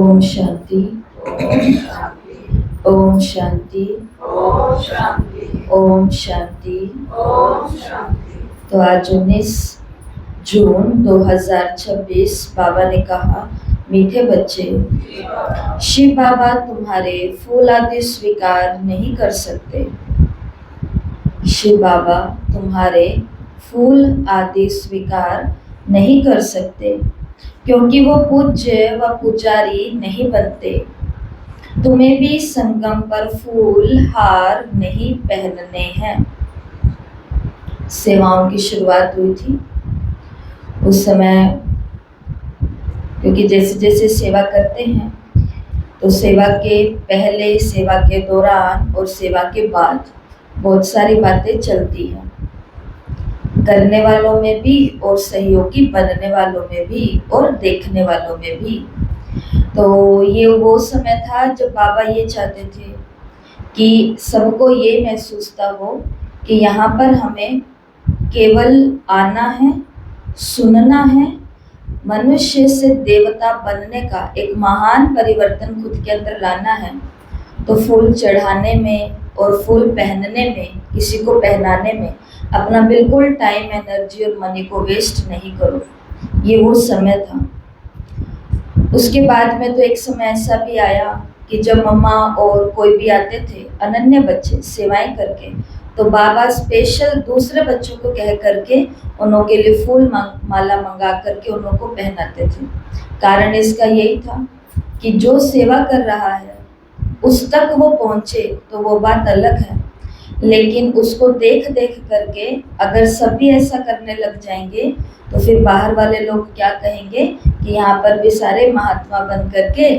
ओम शांति। ओम शांति। ओम शांति। तो आज 19 जून 2026 बाबा ने कहा, मीठे बच्चे, शिव बाबा तुम्हारे फूल आदि स्वीकार नहीं कर सकते। शिव बाबा तुम्हारे फूल आदि स्वीकार नहीं कर सकते क्योंकि वो पूज्य व पुजारी नहीं बनते। तुम्हें भी संगम पर फूल हार नहीं पहनने हैं। सेवाओं की शुरुआत हुई थी उस समय, क्योंकि जैसे जैसे सेवा करते हैं तो सेवा के पहले, सेवा के दौरान और सेवा के बाद बहुत सारी बातें चलती हैं, करने वालों में भी और सहयोगी बनने वालों में भी और देखने वालों में भी। तो ये वो समय था जब बाबा ये चाहते थे कि सबको ये महसूसता हो कि यहाँ पर हमें केवल आना है, सुनना है, मनुष्य से देवता बनने का एक महान परिवर्तन खुद के अंदर लाना है। तो फूल चढ़ाने में और फूल पहनने में, किसी को पहनाने में अपना बिल्कुल टाइम, एनर्जी और मनी को वेस्ट नहीं करो। ये वो समय था। उसके बाद में तो एक समय ऐसा भी आया कि जब मम्मा और कोई भी आते थे अनन्य बच्चे सेवाएं करके, तो बाबा स्पेशल दूसरे बच्चों को कह करके उन्हों के लिए फूल माला मंगा करके उन्हों को पहनाते थे। कारण इसका यही था कि जो सेवा कर रहा है उस तक वो पहुँचे तो वो बात अलग है, लेकिन उसको देख देख करके अगर सभी ऐसा करने लग जाएंगे तो फिर बाहर वाले लोग क्या कहेंगे कि यहाँ पर भी सारे महात्मा बन करके,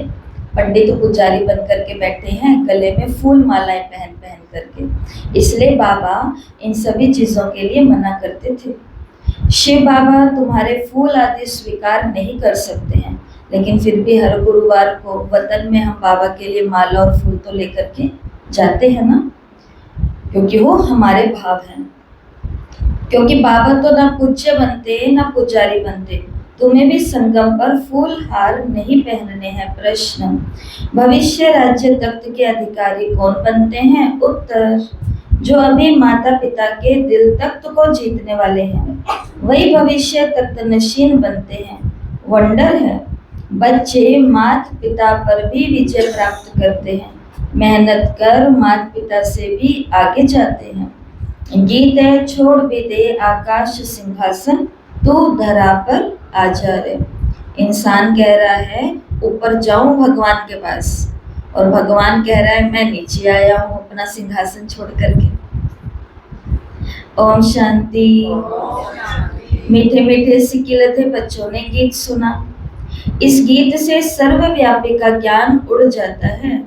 पंडित पुजारी बन करके बैठे हैं, गले में फूल मालाएं पहन पहन करके। इसलिए बाबा इन सभी चीज़ों के लिए मना करते थे। शिव बाबा तुम्हारे फूल आदि स्वीकार नहीं कर सकते हैं, लेकिन फिर भी हर गुरुवार को वतन में हम बाबा के लिए माला और फूल तो लेकर के जाते हैं ना, क्योंकि वो हमारे भाव हैं। क्योंकि बाबा तो ना पूज्य बनते ना पुजारी बनते। तुम्हें भी संगम पर फूल हार नहीं पहनने हैं। प्रश्न, भविष्य राज्य तख्त के अधिकारी कौन बनते हैं? उत्तर, जो अभी माता पिता के दिल तख्त को जीतने वाले हैं वही भविष्य तख्त नशीन बनते हैं। वंडर है, बच्चे माता पिता पर भी विजय प्राप्त करते हैं, मेहनत कर माता पिता से भी आगे जाते हैं। गीत है, छोड़ भी दे आकाश सिंहासन, तू धरा पर आ जा रे। इंसान कह रहा है ऊपर जाऊं भगवान के पास, और भगवान कह रहा है मैं नीचे आया हूं अपना सिंहासन छोड़ करके। ओम शांति। मीठे मीठे सिकिलते बच्चों ने गीत सुना। इस गीत से सर्वव्यापी का ज्ञान उड़ जाता है।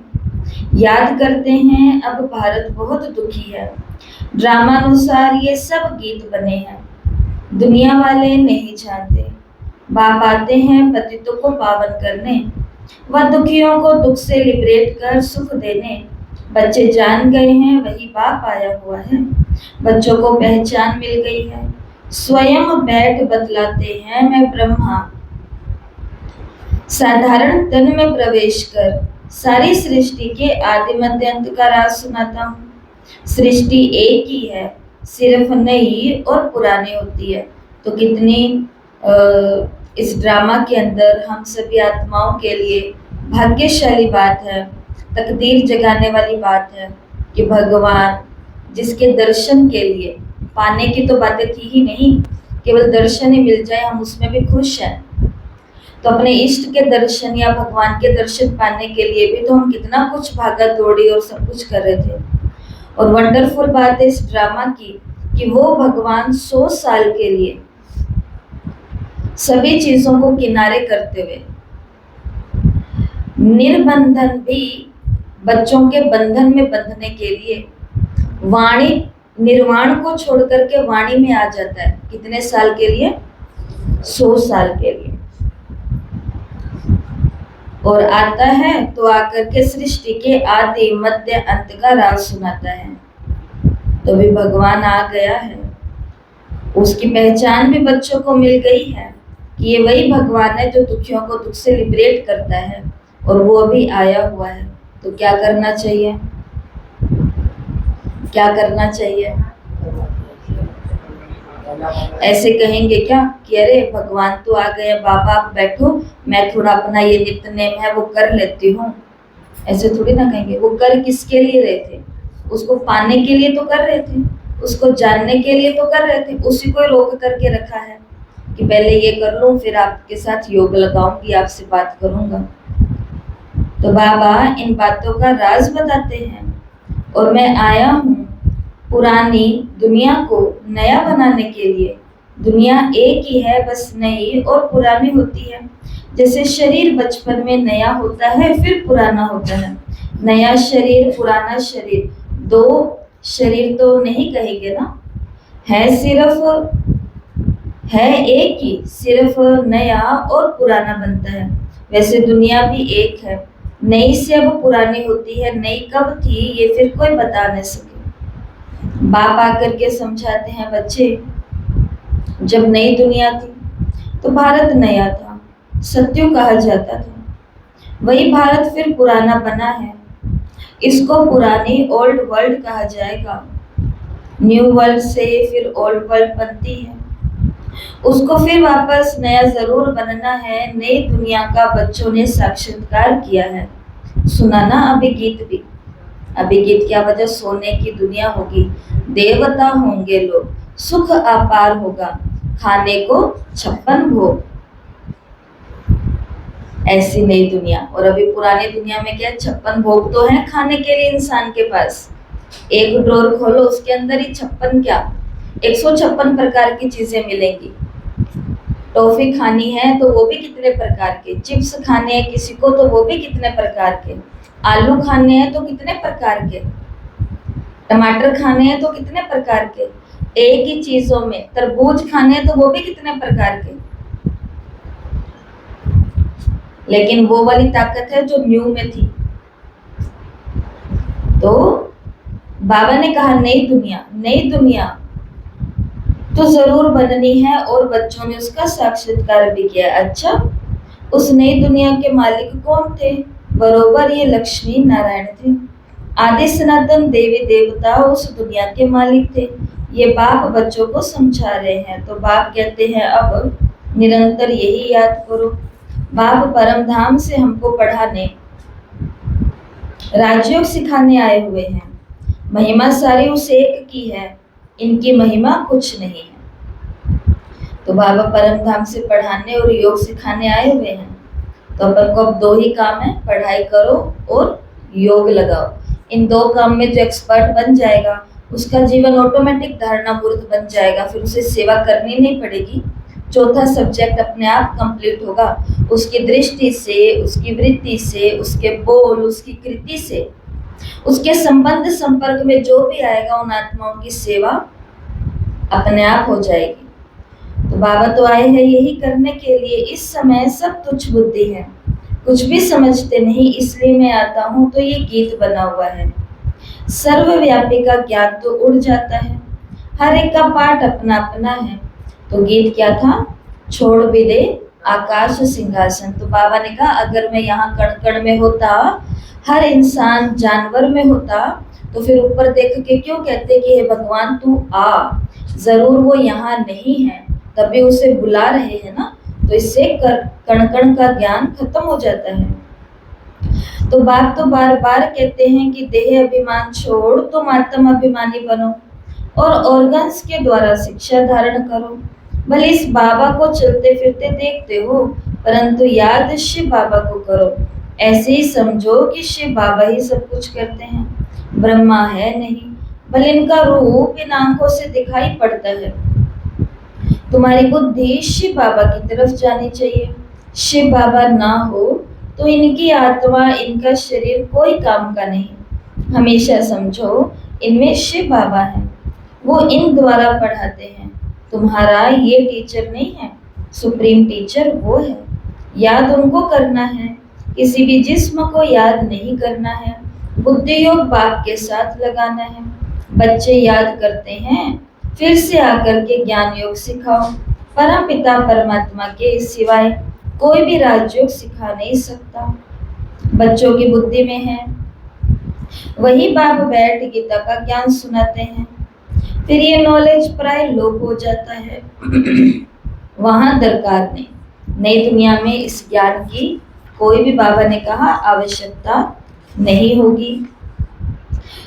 याद करते हैं अब भारत बहुत दुखी है। ड्रामानुसार ये सब गीत बने हैं। दुनिया वाले नहीं जानते। बाप आते हैं पतितों को पावन करने व दुखियों को दुख से लिबरेट कर सुख देने। बच्चे जान गए हैं वही बाप आया हुआ है। बच्चों को पहचान मिल गई है। स्वयं बैठ बतलाते हैं मैं ब्रह्मा। साधारण तन में प्रवेश कर सारी सृष्टि के आदि मध्य अंत का राज सुनाता हूँ। सृष्टि एक ही है, सिर्फ नई और पुरानी होती है। तो कितनी इस ड्रामा के अंदर हम सभी आत्माओं के लिए भाग्यशाली बात है, तकदीर जगाने वाली बात है कि भगवान जिसके दर्शन के लिए, पाने की तो बातें थी ही नहीं, केवल दर्शन ही मिल जाए हम उसमें भी खुश हैं। तो अपने इष्ट के दर्शन या भगवान के दर्शन पाने के लिए भी तो हम कितना कुछ भागा दौड़ी और सब कुछ कर रहे थे। और वंडरफुल बात है इस ड्रामा की कि वो भगवान 100 साल के लिए सभी चीजों को किनारे करते हुए निर्बंधन भी बच्चों के बंधन में बंधने के लिए वाणी निर्वाण को छोड़ करके वाणी में आ जाता है। कितने साल के लिए? 100 साल के लिए। और आता है तो आकर के सृष्टि के आदि मध्य अंत का राज सुनाता है। तो भी भगवान आ गया है, उसकी पहचान भी बच्चों को मिल गई है कि ये वही भगवान है जो दुखियों को दुख से लिबरेट करता है, और वो अभी आया हुआ है, तो क्या करना चाहिए? क्या करना चाहिए? ऐसे कहेंगे क्या कि अरे भगवान तो आ गए, बाबा आप बैठो, मैं थोड़ा अपना ये नित्य-नेम है वो कर लेती हूँ। ऐसे थोड़ी ना कहेंगे। वो कर किसके लिए रहे थे? उसको पाने के लिए तो कर रहे थे, उसको जानने के लिए तो कर रहे थे। उसी को रोक करके रखा है कि पहले ये कर लूं, फिर आपके साथ योग लगाऊंगी, आपसे बात करूंगा। तो बाबा इन बातों का राज बताते हैं। और मैं आया हूँ पुरानी दुनिया को नया बनाने के लिए। दुनिया एक ही है, बस नई और पुरानी होती है। जैसे शरीर बचपन में नया होता है, फिर पुराना होता है। नया शरीर, पुराना शरीर, दो शरीर तो नहीं कहेंगे ना, है एक ही, सिर्फ नया और पुराना बनता है। वैसे दुनिया भी एक है, नई से अब पुरानी होती है। नई कब थी ये फिर कोई बता नहीं सके। बाप आकर के समझाते हैं, बच्चे जब नई दुनिया थी तो भारत नया था, सत्युग कहा जाता था। वही भारत फिर पुराना बना है, इसको पुरानी ओल्ड वर्ल्ड कहा जाएगा। न्यू वर्ल्ड से फिर ओल्ड वर्ल्ड बनती है, उसको फिर वापस नया जरूर बनना है। नई दुनिया का बच्चों ने साक्षात्कार किया है। सुना ना अभी गीत भी? अभी गीत क्या वजह? सोने की दुनिया होगी, देवता होंगे लोग, सुख अपार होगा, खाने को 56 भोग। ऐसी नई दुनिया। और अभी पुरानी दुनिया में क्या 56 भोग तो है खाने के लिए इंसान के पास। एक ड्रॉर खोलो, उसके अंदर ही 56 क्या 156 प्रकार की चीजें मिलेंगी। टॉफी खानी है तो वो भी कितने प्रकार के, चिप्स खाने हैं किसी को तो वो भी कितने प्रकार के, आलू खाने हैं तो कितने प्रकार के, टमाटर खाने हैं तो कितने प्रकार के, एक ही चीजों में तरबूज खाने हैं तो वो भी कितने प्रकार के। लेकिन वो वाली ताकत है जो न्यू में थी। तो बाबा ने कहा नई दुनिया तो जरूर बननी है, और बच्चों ने उसका साक्षात्कार भी किया। अच्छा, उस नई दुनिया के मालिक कौन थे? बरोबर ये लक्ष्मी नारायण थे। आदि सनातन देवी देवता उस दुनिया के मालिक थे। ये बाप बच्चों को समझा रहे हैं। तो बाप कहते हैं अब निरंतर यही याद करो। बाप परम धाम से हमको पढ़ाने, राजयोग सिखाने आए हुए हैं। महिमा सारी उस एक की है, इनकी महिमा कुछ नहीं है। तो बाबा परम धाम से पढ़ाने और योग सिखाने आए हुए हैं। तो अपन को अब दो ही काम है, पढ़ाई करो और योग लगाओ। इन दो काम में जो एक्सपर्ट बन जाएगा उसका जीवन ऑटोमेटिक धारणा मूर्त बन जाएगा, फिर उसे सेवा करनी नहीं पड़ेगी। चौथा सब्जेक्ट अपने आप कंप्लीट होगा। उसकी दृष्टि से, उसकी वृत्ति से, उसके बोल, उसकी कृति से, उसके संबंध संपर्क में जो भी आएगा उन आत्माओं की सेवा अपने आप हो जाएगी। तो बाबा तो आए हैं यही करने के लिए। इस समय सब तुच्छ बुद्धि है, कुछ भी समझते नहीं, इसलिए मैं आता हूँ। तो ये गीत बना हुआ है। सर्वव्यापी का ज्ञान तो उड़ जाता है, हर एक का पाठ अपना अपना है। तो गीत क्या था? छोड़ भी दे आकाश सिंहासन। तो बाबा ने कहा अगर मैं यहाँ कण कण में होता, हर इंसान जानवर में होता, तो फिर ऊपर देख के क्यों कहते कि हे भगवान तू आ। जरूर वो यहाँ नहीं है, तभी उसे बुला रहे हैं ना। तो इससे कण कण का ज्ञान खत्म हो जाता है। तो बाप तो बार बार कहते हैं कि देह अभिमान छोड़ तुम आत्म अभिमानी बनो और ऑर्गन्स के द्वारा शिक्षा धारण करो। भले इस बाबा को चलते फिरते देखते हो, परंतु याद शिव बाबा को करो। ऐसे ही समझो कि शिव बाबा ही सब कुछ करते हैं, ब्रह्मा है नहीं। भले इनका रूप इन आंखों से दिखाई पड़ता है। तुम्हारी बुद्धि शिव बाबा की तरफ जानी चाहिए। शिव बाबा ना हो तो इनकी आत्मा, इनका शरीर कोई काम का नहीं। हमेशा समझो इनमें शिव बाबा है, वो इन द्वारा पढ़ाते हैं। तुम्हारा ये टीचर नहीं है, सुप्रीम टीचर वो है। याद उनको करना है, किसी भी जिस्म को याद नहीं करना है। बुद्धि योग बाप के साथ लगाना है। बच्चे याद करते हैं, फिर से आकर के ज्ञान योग सिखाओ। परम पिता परमात्मा के सिवाय कोई भी राजयोग सिखा नहीं सकता। बच्चों की बुद्धि में है। वही बाप बैठ गीता का ज्ञान सुनाते हैं, फिर ये नॉलेज प्राय लोप हो जाता है। वहां दरकार नहीं। नई दुनिया में इस ज्ञान की कोई भी बाबा ने कहा आवश्यकता नहीं होगी।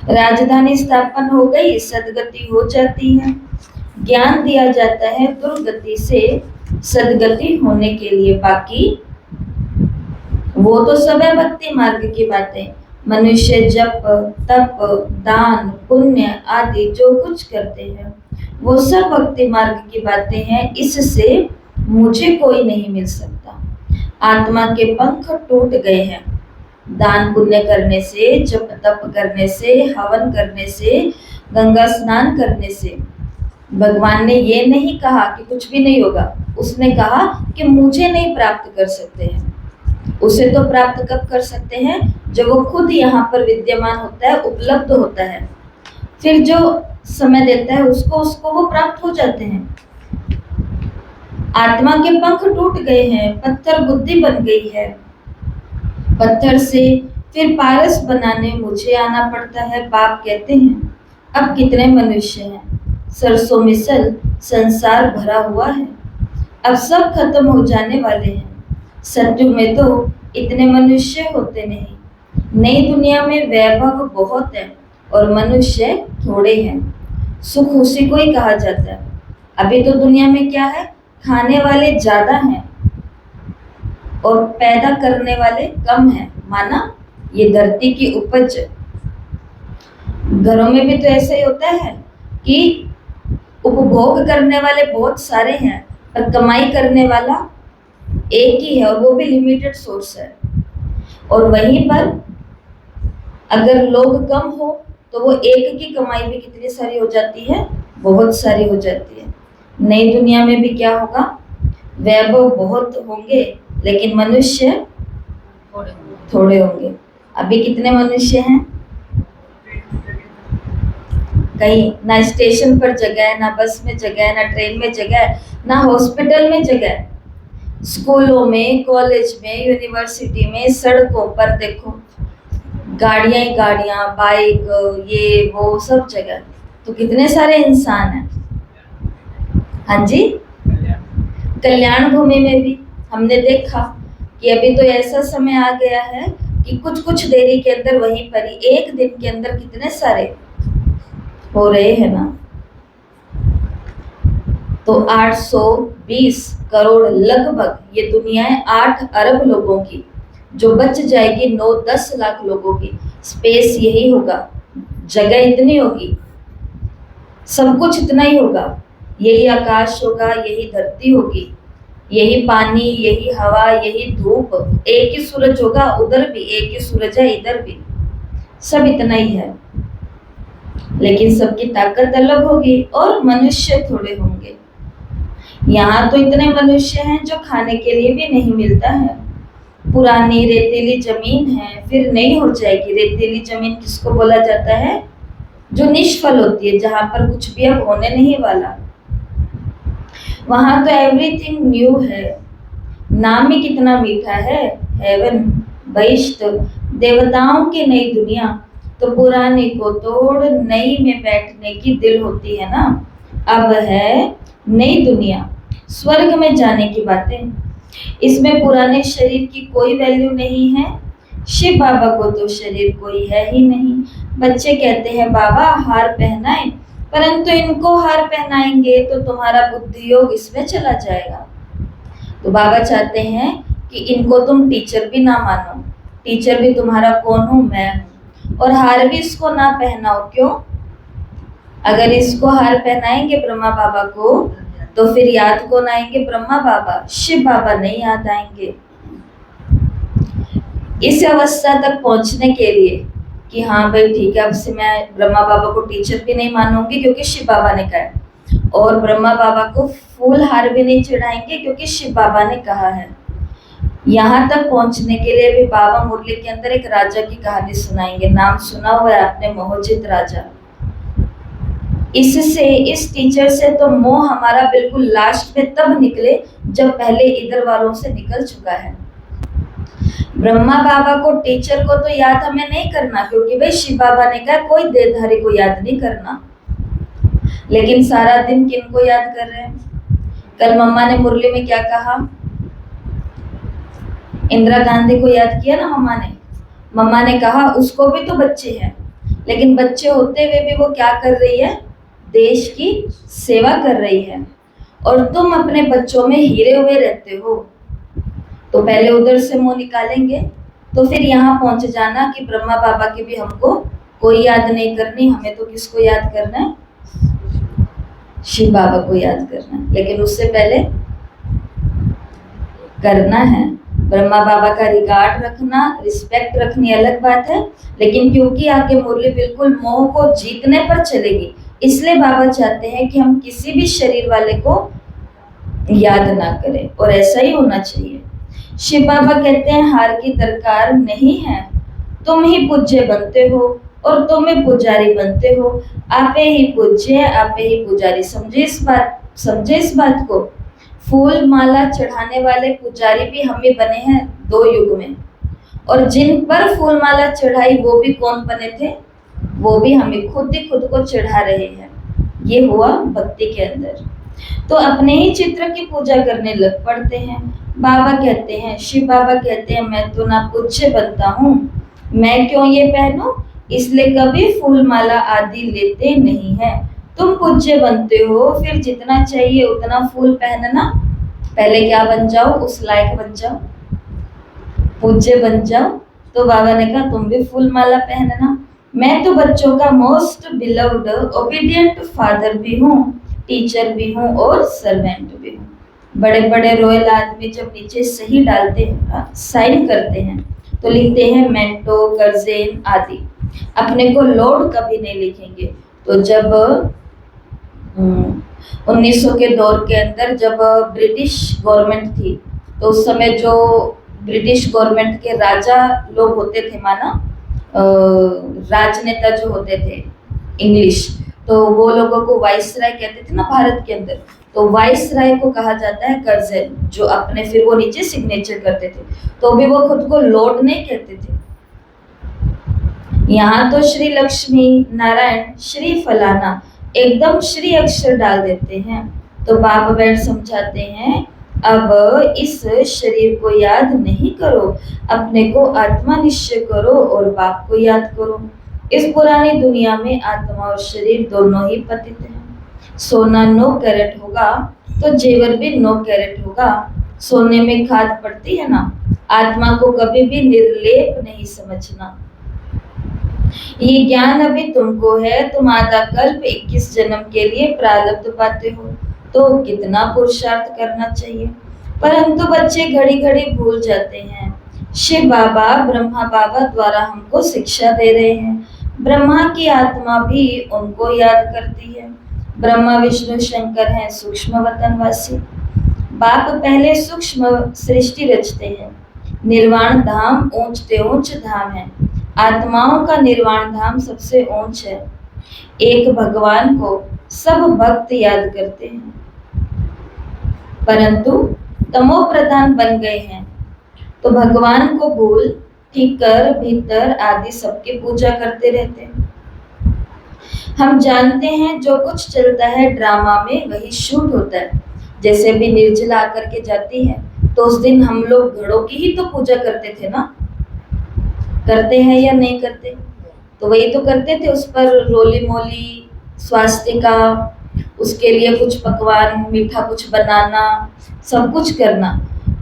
राजधानी स्थापन हो गई, सदगति हो जाती है। ज्ञान दिया जाता है दुर्गति से सदगति होने के लिए, बाकी वो तो सब है भक्ति मार्ग की बातें। मनुष्य जप तप दान पुण्य आदि जो कुछ करते हैं वो सब भक्ति मार्ग की बातें हैं। इससे मुझे कोई नहीं मिल सकता। आत्मा के पंख टूट गए हैं। दान पुण्य करने से, जप तप करने से, हवन करने से, गंगा स्नान करने से भगवान ने ये नहीं कहा कि कुछ भी नहीं होगा। उसने कहा कि मुझे नहीं प्राप्त कर सकते हैं। उसे तो प्राप्त कब कर सकते हैं? जब वो खुद यहाँ पर विद्यमान होता है, उपलब्ध होता है, फिर जो समय देता है उसको वो प्राप्त हो जाते हैं। आत्मा के पंख टूट गए हैं, पत्थर बुद्धि बन गई है। पत्थर से फिर पारस बनाने मुझे आना पड़ता है। बाप कहते हैं अब कितने मनुष्य हैं, सरसों मिसल संसार भरा हुआ है, अब सब खत्म हो जाने वाले हैं। सतयुग में तो इतने मनुष्य होते नहीं। नई दुनिया में वैभव बहुत है और मनुष्य थोड़े हैं। सुख उसी को ही कहा जाता है। अभी तो दुनिया में क्या है, खाने वाले ज्यादा हैं और पैदा करने वाले कम हैं। माना ये धरती की उपज। घरों में भी तो ऐसा ही होता है कि उपभोग करने वाले बहुत सारे हैं पर कमाई करने वाला एक ही है, और वो भी लिमिटेड सोर्स है। और वहीं पर अगर लोग कम हो तो वो एक की कमाई भी कितनी सारी हो जाती है, बहुत सारी हो जाती है। नई दुनिया में भी क्या होगा, वैभव बहुत होंगे लेकिन मनुष्य थोड़े होंगे। अभी कितने मनुष्य हैं? कहीं ना स्टेशन पर जगह है, ना बस में जगह है, ना ट्रेन में जगह है, ना हॉस्पिटल में जगह है। स्कूलों में, कॉलेज में, यूनिवर्सिटी में, सड़कों पर देखो गाड़ियां ही गाड़ियां, बाइक, ये वो सब जगह। तो कितने सारे इंसान हैं। हाँ जी, कल्याण भूमि में भी हमने देखा कि अभी तो ऐसा समय आ गया है कि कुछ कुछ देरी के अंदर वहीं पर ही एक दिन के अंदर कितने सारे हो रहे हैं ना। तो 820 करोड़ लगभग ये दुनिया है 8 अरब लोगों की, जो बच जाएगी 9-10 लाख लोगों की। स्पेस यही होगा, जगह इतनी होगी, सब कुछ इतना ही होगा। यही आकाश होगा, यही धरती होगी, यही पानी, यही हवा, यही धूप। एक ही सूरज होगा, उधर भी एक ही सूरज है, इधर भी सब इतना ही है। लेकिन सबकी ताकत अलग होगी और मनुष्य थोड़े होंगे। यहाँ तो इतने मनुष्य हैं जो खाने के लिए भी नहीं मिलता है। पुरानी रेतीली जमीन है, फिर नई हो जाएगी। रेतीली जमीन किसको बोला जाता है? जो निष्फल होती है, जहां पर कुछ भी अब होने नहीं वाला। वहां तो एवरीथिंग न्यू है। नाम ही कितना मीठा है, हेवन, बहिष्ट, देवताओं की नई दुनिया। तो पुराने को तोड़ नई में बैठने की दिल होती है ना। अब है नई दुनिया, स्वर्ग में जाने की बातें। इसमें पुराने शरीर की कोई वैल्यू नहीं है। शिव बाबा को तो शरीर कोई है ही नहीं। बच्चे कहते हैं बाबा हार पहनाएं, परंतु इनको हार पहनाएंगे तो तुम्हारा बुद्धि योग इसमें चला जाएगा। तो बाबा चाहते हैं कि इनको तुम टीचर भी ना मानो। टीचर भी तुम्हारा कौन हूँ? मैं हूँ। और हार भी इसको ना पहनाओ। क्यों? अगर इसको हार पहनाएंगे ब्रह्मा बाबा को तो फिर याद कौन आएंगे? ब्रह्मा बाबा, शिव बाबा नहीं याद आएंगे। इस अवस्था तक पहुंचने के लिए कि हाँ भाई ठीक है, अब से मैं ब्रह्मा बाबा को टीचर भी नहीं मानूंगी क्योंकि शिव बाबा ने कहा है, और ब्रह्मा बाबा को फूल हार भी नहीं चढ़ाएंगे क्योंकि शिव बाबा ने कहा है। यहाँ तक पहुंचने के लिए भी बाबा मुरली के अंदर एक राजा की कहानी सुनाएंगे। नाम सुना हुआ है आपने? मोहजित राजा। इससे, इस टीचर से तो मोह हमारा बिल्कुल लास्ट में तब निकले जब पहले इधर वालों से निकल चुका है। ब्रह्मा बाबा को, टीचर को तो याद हमें नहीं करना, क्योंकि भाई शिव बाबा ने कहा कोई देहधारी को याद नहीं करना। लेकिन सारा दिन किनको याद कर रहे हैं? कल मम्मा ने मुरली में क्या कहा? इंदिरा गांधी को याद किया ना मम्मा ने। मम्मा ने कहा उसको भी तो बच्चे हैं, लेकिन बच्चे होते हुए भी वो क्या कर रही है? देश की सेवा कर रही है। और तुम अपने बच्चों में हीरे हुए रहते हो, तो पहले उधर से मुंह निकालेंगे तो फिर यहाँ पहुंच जाना कि ब्रह्मा बाबा की भी हमको कोई याद नहीं करनी, हमें तो किसको याद करना है? शिव बाबा को याद करना है। लेकिन उससे पहले करना है ब्रह्मा बाबा का रिगार्ड रखना, रिस्पेक्ट रखनी अलग बात है, लेकिन क्योंकि आगे मुरली बिल्कुल मोह को जीतने पर चलेगी, इसलिए बाबा चाहते हैं कि हम किसी भी शरीर वाले को याद ना करें, और ऐसा ही होना चाहिए। शिव बाबा कहते हैं हार की दरकार नहीं है, तुम ही पूज्य बनते हो और तुम ही पुजारी बनते हो। आपे ही पूज्य, आपे ही पुजारी। समझे इस बात को। फूल माला चढ़ाने वाले पुजारी भी हम ही बने हैं 2 युग में, और जिन पर फूल माला चढ़ाई वो भी कौन बने थे? वो भी हम ही खुद को चढ़ा रहे हैं। ये हुआ भक्ति के अंदर। तो अपने ही चित्र की पूजा करने लग पड़ते हैं। बाबा कहते हैं, शिव बाबा कहते हैं, मैं तो ना पूज्य बनता हूँ, मैं क्यों ये पहनूं, इसलिए कभी फूल माला आदि लेते नहीं है। तुम पूज्य बनते हो, फिर जितना चाहिए उतना फूल पहनना। पहले क्या बन जाओ? उस लायक बन जाओ, पूज्य बन जाओ। तो बाबा ने कहा तुम भी फूल माला पहनना। मैं तो बच्चों का मोस्ट बिलव्ड ओबीडियंट फादर भी हूँ, टीचर भी हूँ और सर्वेंट भी हूँ। बड़े बड़े रॉयल आदमी जब नीचे सही डालते हैं, साइन करते हैं, तो लिखते हैं मेंटो, गर्जेन आदि। अपने को लॉर्ड कभी नहीं लिखेंगे। तो जब 1900 के दौर के अंदर जब ब्रिटिश गवर्नमेंट थी, तो उस समय जो ब्रिटिश गवर्नमेंट के राजा लोग होते थे, माना राजनेता जो होते थे इंग्लिश, तो वो लोगों को वाइसराय कहते थे ना भारत के अंदर। तो वाइसराय को कहा जाता है कर्जन, जो अपने फिर वो नीचे सिग्नेचर करते थे, तो भी वो खुद को लॉर्ड नहीं कहते थे। यहाँ तो श्री लक्ष्मी नारायण श्री फलाना एकदम श्री अक्षर डाल देते हैं। तो बाबा बैठ समझाते हैं, अब इस शरीर को याद नहीं करो, अपने को आत्मा निश्चय करो और बाप को याद करो। इस पुरानी दुनिया में आत्मा और शरीर दोनों ही पतित हैं। सोना 9 कैरेट होगा तो जेवर भी 9 कैरेट होगा। सोने में खाद पड़ती है ना। आत्मा को कभी भी निर्लेप नहीं समझना। ये ज्ञान अभी तुमको है, तुम आधा कल्प 21 जन्म के लिए प्रारब्ध पाते हो, तो कितना पुरुषार्थ करना चाहिए। परंतु बच्चे घड़ी घड़ी भूल जाते हैं। शिव बाबा ब्रह्मा बाबा द्वारा हमको शिक्षा दे रहे हैं। ब्रह्मा की आत्मा भी उनको याद करती है। ब्रह्मा विष्णु शंकर हैं सूक्ष्म वतनवासी। बाप पहले सूक्ष्म सृष्टि रचते हैं। निर्वाण धाम ऊंचते ऊंच धाम है। आत्माओं का निर्वाण धाम सबसे ऊंच है। एक भगवान को सब भक्त याद करते हैं, परंतु तमो प्रधान बन गए हैं, तो भगवान को भूल ठीकर भीतर आदि सबकी पूजा करते रहते हैं। हम जानते हैं जो कुछ चलता है ड्रामा में वही शूट होता है। जैसे अभी निर्जला आकर के जाती है, तो उस दिन हम लोग घड़ों की ही तो पूजा करते थे ना, करते हैं या नहीं करते? तो वही तो करते थे। उस पर रोली मोली स्वास्तिका, उसके लिए कुछ पकवान मीठा कुछ बनाना, सब कुछ करना।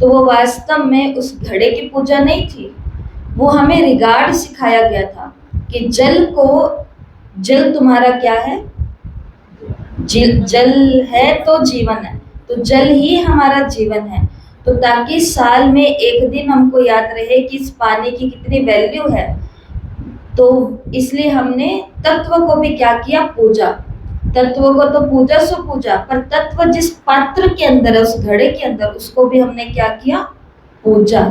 तो वो वास्तव में उस घड़े की पूजा नहीं थी, वो हमें रिगार्ड सिखाया गया था कि जल तुम्हारा क्या है? जल है तो जीवन है, तो जल ही हमारा जीवन है। तो ताकि साल में एक दिन हमको याद रहे कि इस पानी की कितनी वैल्यू है, तो इसलिए हमने तत्व को भी क्या किया? पूजा। तत्व को तो पूजा सो पूजा, पर तत्व जिस पात्र के अंदर है, उस घड़े के अंदर, उसको भी हमने क्या किया? पूजा।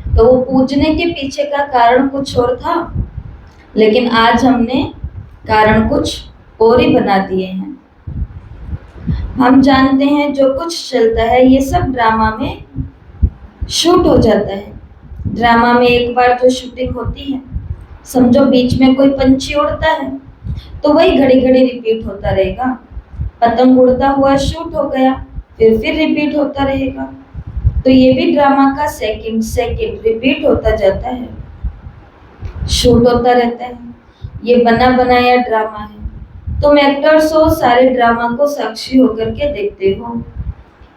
तो वो पूजने के पीछे का कारण कुछ और था, लेकिन आज हमने कारण कुछ और ही बना दिए हैं। हम जानते हैं जो कुछ चलता है ये सब ड्रामा में शूट हो जाता है। ड्रामा में एक बार जो शूटिंग होती है, समझो बीच में कोई पंछी उड़ता है तो वही घड़ी घड़ी रिपीट होता रहेगा। पतंग उड़ता हुआ शूट हो गया, फिर रिपीट होता रहेगा। तो ये भी ड्रामा का सेकंड सेकंड रिपीट होता जाता है, शूट होता रहता है। ये बना बनाया ड्रामा है। तुम एक्टर्स हो, सारे ड्रामा को साक्षी होकर के देखते हो।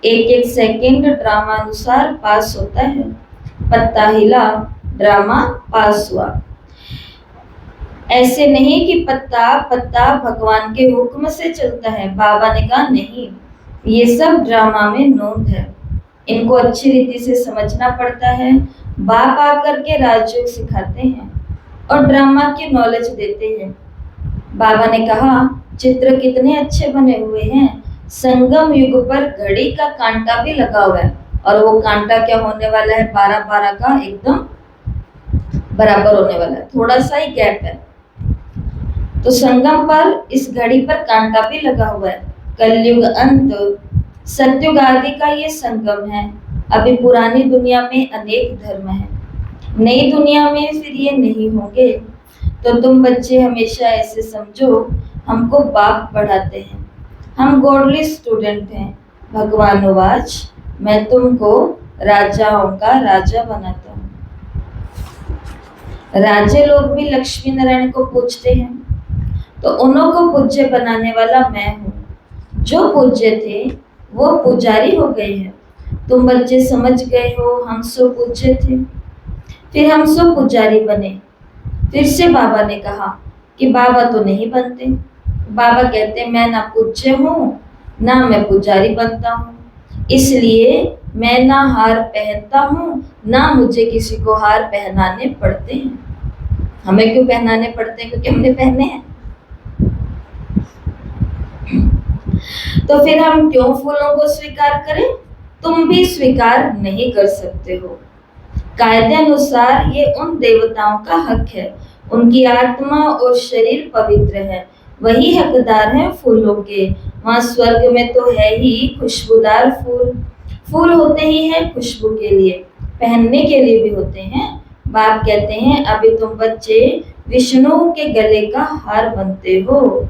एक एक सेकंड ड्रामा अनुसार पास होता है। पत्ता हिला, ड्रामा पास हुआ। ऐसे नहीं कि पत्ता पत्ता भगवान के हुक्म से चलता है। बाबा ने कहा नहीं, ये सब ड्रामा में नोंद है, इनको अच्छी रीति से समझना पड़ता है। बाप आकर के राजयोग सिखाते हैं और ड्रामा की नॉलेज देते हैं। बाबा ने कहा चित्र कितने अच्छे बने हुए हैं, संगम युग पर घड़ी का कांटा भी लगा हुआ है, और वो कांटा क्या होने वाला है, 12-12 का एकदम बराबर होने वाला है, थोड़ा सा ही गैप है। तो संगम पर इस घड़ी पर कांटा भी लगा हुआ है। कलयुग अंत, सतयुग आदि का ये संगम है। अभी पुरानी दुनिया में अनेक धर्म है, नई दुनिया में फिर ये नहीं होंगे। तो तुम बच्चे हमेशा ऐसे समझो, हमको बाप पढ़ाते हैं, हम गॉडली स्टूडेंट हैं। भगवान वाच, मैं तुमको राजाओं का राजा बनाता हूँ। राजे लोग भी लक्ष्मी नारायण को पूजते हैं, तो उन्हों को पूज्य बनाने वाला मैं हूँ। जो पूज्य थे वो पुजारी हो गए हैं। तुम बच्चे समझ गए हो, हम सो पूज्य थे, फिर हम सो पुजारी बने। फिर से बाबा ने कहा कि बाबा तो नहीं बनते। बाबा कहते मैं ना पूज्य हूँ ना मैं पुजारी बनता हूँ, इसलिए मैं ना हार पहनता हूँ ना मुझे किसी को हार पहनाने पड़ते हैं। हमें क्यों पहनाने पड़ते हैं? क्योंकि हमने पहने हैं। तो फिर हम क्यों फूलों को स्वीकार करें? तुम भी स्वीकार नहीं कर सकते हो। कायदे अनुसार ये उन देवताओं का हक है, उनकी आत्मा और शरीर पवित्र है, वही हकदार हैं फूलों के। वहां स्वर्ग में तो है ही खुशबूदार फूल। फूल होते ही है खुशबू के लिए, पहनने के लिए भी होते हैं। बाप कहते हैं अभी तुम बच्चे विष्णु के गले का हार बनते हो।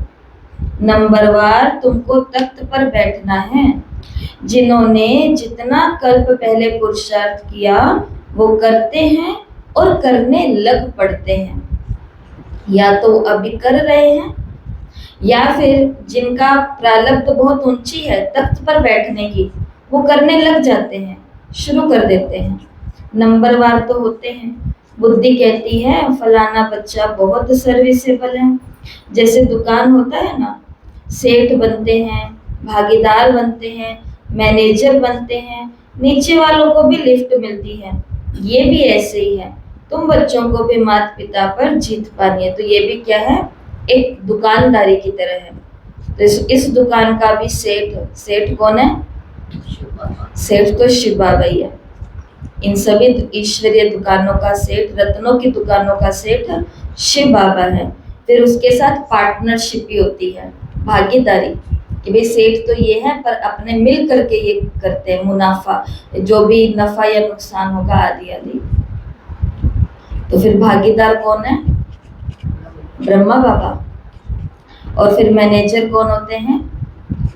नंबरवार तुमको तख्त पर बैठना है। जिन्होंने जितना कल्प पहले पुरुषार्थ किया वो करते हैं और करने लग पड़ते हैं, या तो अभी कर रहे हैं या फिर जिनका प्रारब्ध बहुत ऊंची है तख्त पर बैठने की, वो करने लग जाते हैं, शुरू कर देते हैं। नंबरवार तो होते हैं। बुद्धि कहती है फलाना बच्चा बहुत सर्विसेबल है। जैसे दुकान होता है ना, सेठ बनते हैं, भागीदार बनते हैं, मैनेजर बनते हैं, नीचे वालों को भी लिफ्ट मिलती है। ये भी ऐसे ही है। तुम बच्चों को भी माता पिता पर जीत पानी है, तो ये भी क्या है, एक दुकानदारी की तरह है। तो इस दुकान का भी सेठ कौन है? सेठ तो शिव बाबा ही है। इन सभी ईश्वरीय दुकानों का सेठ, रत्नों की दुकानों का सेठ शिव बाबा है। फिर उसके साथ पार्टनरशिप भी होती है, भागीदारी, कि भाई सेठ तो ये है पर अपने मिल करके ये करते हैं, मुनाफा, जो भी नफा या नुकसान होगा आदि आदि। तो फिर भागीदार कौन है? ब्रह्मा बाबा। और फिर मैनेजर कौन होते हैं?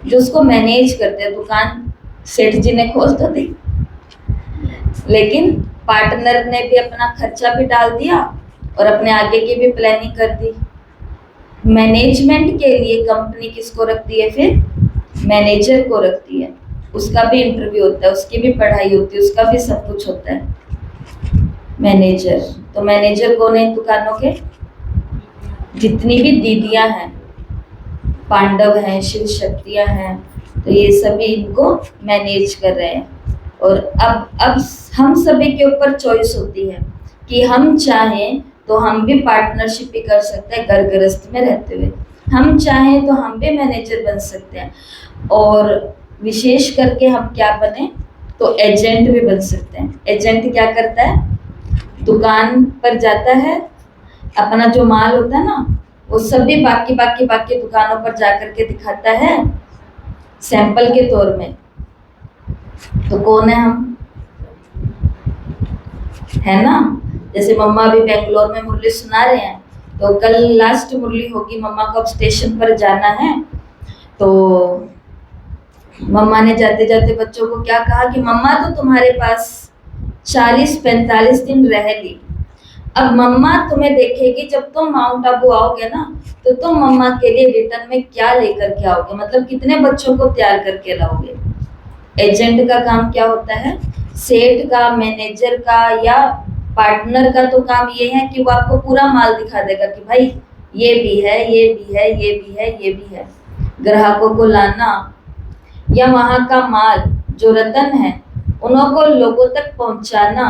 जो उसको मैनेज करते हैं। दुकान सेठ जी ने खोल तो दी, लेकिन पार्टनर ने भी अपना खर्चा भी डाल दिया और अपने आगे की भी प्लानिंग कर दी। मैनेजमेंट के लिए कंपनी किसको रखती है? फिर मैनेजर को रखती है। उसका भी इंटरव्यू होता है, उसकी भी पढ़ाई होती है, उसका भी सब कुछ होता है। मैनेजर, तो मैनेजर कौन है दुकानों के? जितनी भी दीदियां हैं, पांडव हैं, शिव शक्तियां हैं, तो ये सभी इनको मैनेज कर रहे हैं। और अब हम सभी के ऊपर चॉइस होती है कि हम चाहें तो हम भी पार्टनरशिप भी कर सकते हैं घर गृहस्थ में रहते हुए। हम चाहें तो हम भी मैनेजर बन सकते हैं, और विशेष करके हम क्या बने तो एजेंट भी बन सकते हैं। एजेंट क्या करता है? दुकान पर जाता है, अपना जो माल होता है ना वो सभी बाकी दुकानों पर जाकर के दिखाता है सैंपल के तौर में। तो कौन है हम? है ना। जैसे मम्मा अभी बेंगलोर में मुरली सुना रहे हैं, तो कल लास्ट मुरली होगी, मम्मा को अब स्टेशन पर जाना है। तो मम्मा ने जाते जाते बच्चों को क्या कहा कि मम्मा तो तुम्हारे पास 40-45 दिन रह ली, अब मम्मा तुम्हें देखेगी, जब तुम माउंट आबू आओगे ना, तो तुम मम्मा के लिए रिटर्न में क्या लेकर के आओगे, मतलब कितने बच्चों को तैयार करके लाओगे। एजेंट का काम क्या होता है, सेठ का, मैनेजर का या पार्टनर का तो काम ये है कि वो आपको पूरा माल दिखा देगा कि भाई ये भी है, ये भी है, ये भी है, ये भी है। ग्राहकों को लाना या वहां का माल जो रतन है उनको लोगों तक पहुंचाना,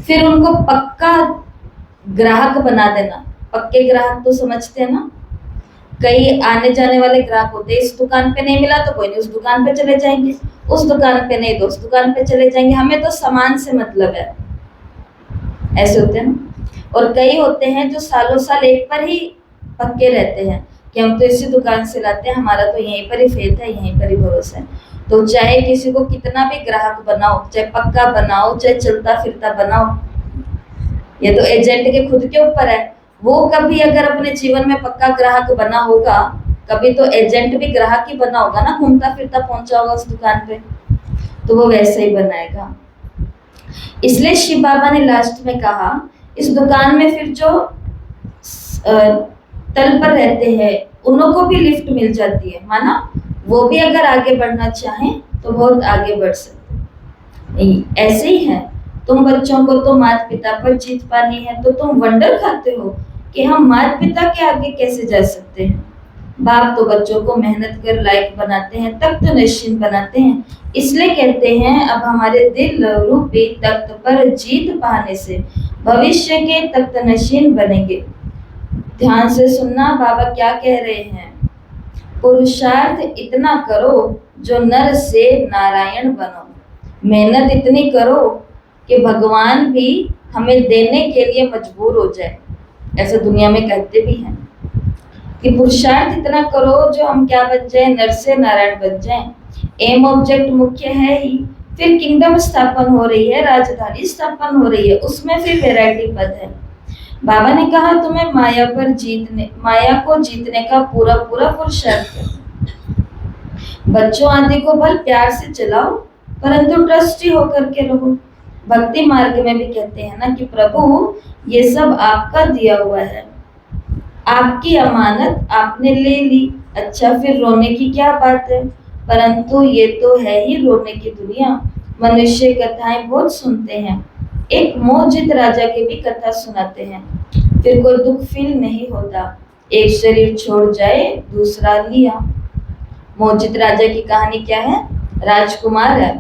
फिर उनको पक्का ग्राहक बना देना। पक्के ग्राहक तो समझते हैं ना, कई आने जाने वाले ग्राहक होते हैं, इस दुकान पे नहीं मिला तो कोई नहीं उस दुकान पे चले जाएंगे, उस दुकान पे नहीं तो उस दुकान पे चले जाएंगे, हमें तो सामान से मतलब है, ऐसे होते हैं ना। और कई होते हैं जो सालों साल एक पर ही पक्के रहते हैं कि हम तो इसी दुकान से लाते हैं, हमारा तो यहीं पर ही फेथ है, यहीं पर ही भरोसा है। तो चाहे किसी को कितना भी ग्राहक बनाओ, चाहे पक्का बनाओ, चाहे चलता फिरता बनाओ, ये तो एजेंट के खुद के ऊपर है। वो कभी अगर अपने जीवन में पक्का ग्राहक बना होगा, कभी तो एजेंट भी ग्राहक ही बना होगा ना, घूमता फिरता पहुंचा होगा उस दुकान पे, तो वो वैसे ही बनाएगा। इसलिए शिव बाबा ने लास्ट में कहा, इस दुकान में फिर जो तल पर रहते हैं उनको भी लिफ्ट मिल जाती है, माना वो भी अगर आगे बढ़ना चाहें तो बहुत आगे बढ़ सकते। ऐसे ही है, तुम बच्चों को तो माता पिता पर जीत पानी है, तो तुम वंडर खाते हो कि हम माता पिता के आगे कैसे जा सकते हैं। बाप तो बच्चों को मेहनत कर लायक बनाते हैं, तख्त नशीन बनाते हैं, इसलिए कहते हैं अब हमारे दिल रूपी तख्त पर जीत पाने से भविष्य के तख्त नशीन बनेंगे। ध्यान से सुनना बाबा क्या कह रहे हैं, पुरुषार्थ इतना करो जो नर से नारायण बनो, मेहनत इतनी करो कि भगवान भी हमें देने के लिए मजबूर हो जाए। ऐसा दुनिया में कहते भी हैं कि पुरुषार्थ इतना करो जो हम क्या बन जाए, नर से नारायण बन जाए। एम ऑब्जेक्ट मुख्य है ही, फिर किंगडम स्थापन हो रही है, राजधानी स्थापन हो रही है, उसमें फिर वैरायटी पद है। बाबा ने कहा तुम्हें माया को जीतने का पूरा पूरा पुरुषार्थ है। बच्चों आदि को बल प्यार से चलाओ, परंतु ट्रस्टी होकर के रहो। भक्ति मार्ग में भी कहते हैं ना कि प्रभु ये सब आपका दिया हुआ है, आपकी अमानत आपने ले ली, अच्छा फिर रोने की क्या बात है, परंतु ये तो है ही रोने की दुनिया। मनुष्य कथाएं बहुत सुनते हैं, एक मोहजित राजा की भी कथा सुनाते हैं, फिर कोई दुख फील नहीं होता, एक शरीर छोड़ जाए दूसरा लिया। मोहजित राजा की कहानी क्या है, राजकुमार है,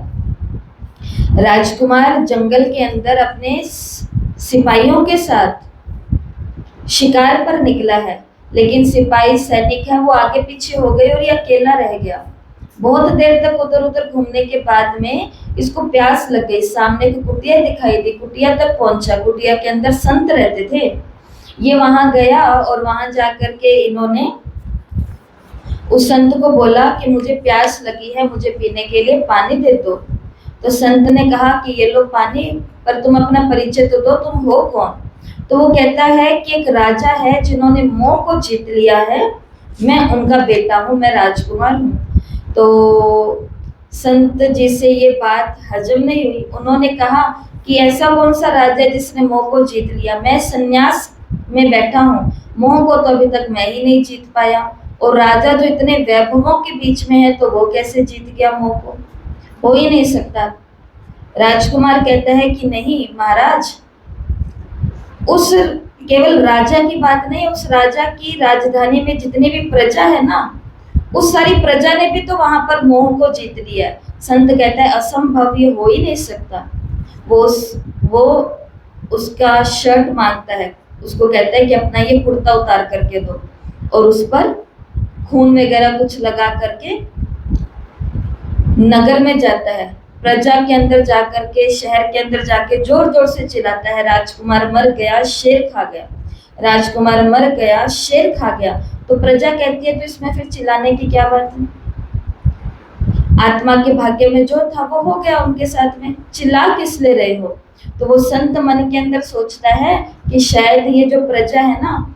राजकुमार जंगल के अंदर अपने सिपाहियों के साथ शिकार पर निकला है, लेकिन सिपाही सैनिक है वो आगे पीछे हो गए और ये अकेला रह गया। बहुत देर तक उधर उधर घूमने के बाद में इसको प्यास लग गई, सामने की कुटिया दिखाई दी, कुटिया तक पहुंचा, कुटिया के अंदर संत रहते थे। ये वहां गया और वहां जाकर के इन्होंने उस संत को बोला कि मुझे प्यास लगी है, मुझे पीने के लिए पानी दे दो। तो संत ने कहा कि ये लो पानी, पर तुम अपना परिचय तो दो, तुम हो कौन। तो वो कहता है कि एक राजा है जिन्होंने मोह को जीत लिया है, मैं उनका बेटा हूँ, मैं राजकुमार हूँ। तो संत जी से ये बात हजम नहीं हुई, उन्होंने कहा कि ऐसा कौन सा राजा है जिसने मोह को जीत लिया, मैं संन्यास में बैठा हूँ, मोह को तो अभी तक मैं ही नहीं जीत पाया, और राजा जो इतने वैभवों के बीच में है तो वो कैसे जीत गया मोह को, हो ही नहीं सकता। राजकुमार कहता है कि नहीं महाराज, उस केवल राजा की बात नहीं, उस राजा की राजधानी में जितनी भी प्रजा है ना, उस सारी प्रजा ने भी तो वहां पर मोह को जीत लिया। संत कहता है असंभव, ये हो ही नहीं सकता। वो उसका शर्ट मांगता है, उसको कहता है कि अपना ये कुर्ता उतार करके दो, और उस पर खून वगैरह कुछ लगा करके नगर में जाता है, प्रजा के अंदर जाकर के, शहर के अंदर जाके जोर जोर से चिल्लाता है, राजकुमार मर गया, शेर खा गया, राजकुमार मर गया, शेर खा गया। तो प्रजा कहती है तो इसमें फिर चिल्लाने की क्या बात है, आत्मा के भाग्य में जो था वो हो गया उनके साथ में, चिल्ला किस ले रहे हो। तो वो संत मन के अंदर सोचता है कि शायद ये जो प्रजा है ना,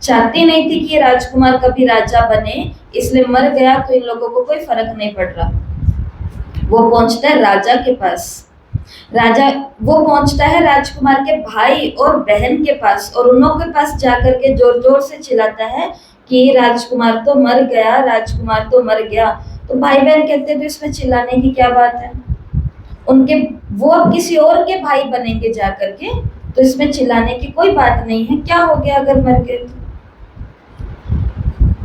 चाहती नहीं थी कि ये राजकुमार कभी राजा बने, इसलिए मर गया तो इन लोगों को कोई फर्क नहीं पड़ रहा। वो पहुंचता है राजा के पास। वो पहुंचता है राजकुमार के भाई और बहन के पास, और उन लोगों के पास जाकर के जोर जोर से चिल्लाता है कि राजकुमार तो मर गया, राजकुमार तो मर गया। तो भाई बहन कहते हैं तो इसमें चिल्लाने की क्या बात है, वो अब किसी और के भाई बनेंगे जाकर के, तो इसमें चिल्लाने की कोई बात नहीं है, क्या हो गया अगर मर गए तो।